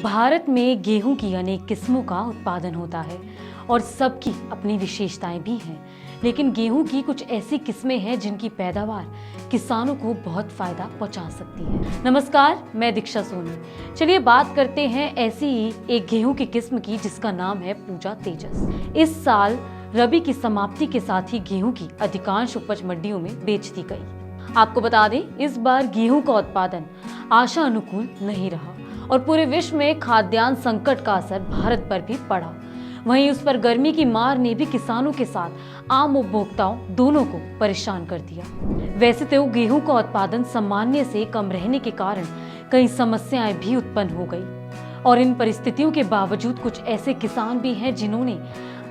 भारत में गेहूं की अनेक किस्मों का उत्पादन होता है और सबकी अपनी विशेषताएं भी हैं। लेकिन गेहूं की कुछ ऐसी किस्में हैं जिनकी पैदावार किसानों को बहुत फायदा पहुंचा सकती है। नमस्कार, मैं दीक्षा सोनी। चलिए बात करते हैं ऐसी ही एक गेहूं की किस्म की जिसका नाम है पूजा तेजस। इस साल रबी की समाप्ति के साथ ही गेहूं की अधिकांश उपज मंडियों में बेच दी गई। आपको बता दें, इस बार गेहूं का उत्पादन आशा अनुकूल नहीं रहा और पूरे विश्व में खाद्यान्न संकट का असर भारत पर भी पड़ा। वहीं उस पर गर्मी की मार ने भी किसानों के साथ आम उपभोक्ताओं दोनों को परेशान कर दिया। वैसे तो गेहूं का उत्पादन सामान्य से कम रहने के कारण कई समस्याएं भी उत्पन्न हो गई और इन परिस्थितियों के बावजूद कुछ ऐसे किसान भी हैं जिन्होंने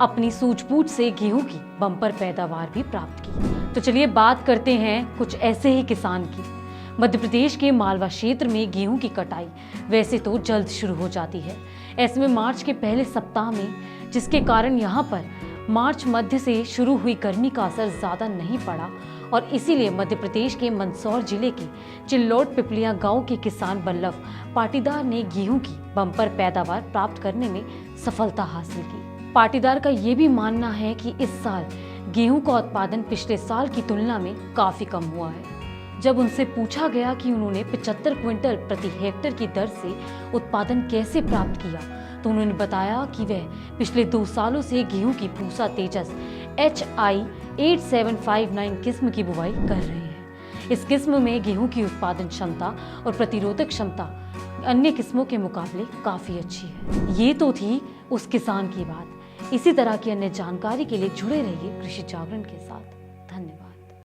अपनी सूझबूझ से गेहूं की बम्पर पैदावार भी प्राप्त की। तो चलिए बात करते हैं कुछ ऐसे ही किसान की। मध्य प्रदेश के मालवा क्षेत्र में गेहूं की कटाई वैसे तो जल्द शुरू हो जाती है। ऐसे में मार्च के पहले सप्ताह में, जिसके कारण यहां पर मार्च मध्य से शुरू हुई गर्मी का असर ज्यादा नहीं पड़ा और इसीलिए मध्य प्रदेश के मंदसौर जिले के चिल्लोट पिपलिया गांव के किसान बल्लभ पाटीदार ने गेहूं की बम्पर पैदावार प्राप्त करने में सफलता हासिल की। पाटीदार का ये भी मानना है कि इस साल गेहूं का उत्पादन पिछले साल की तुलना में काफी कम हुआ है। जब उनसे पूछा गया कि उन्होंने 75 क्विंटल प्रति हेक्टेयर की दर से उत्पादन कैसे प्राप्त किया, तो उन्होंने बताया कि वह पिछले 2 सालों से गेहूं की पूसा तेजस HI 8759 किस्म की बुवाई कर रहे हैं। इस किस्म में गेहूं की उत्पादन क्षमता और प्रतिरोधक क्षमता अन्य किस्मों के मुकाबले काफी अच्छी है। ये तो थी उस किसान की बात। इसी तरह की अन्य जानकारी के लिए जुड़े रहिए कृषि जागरण के साथ। धन्यवाद।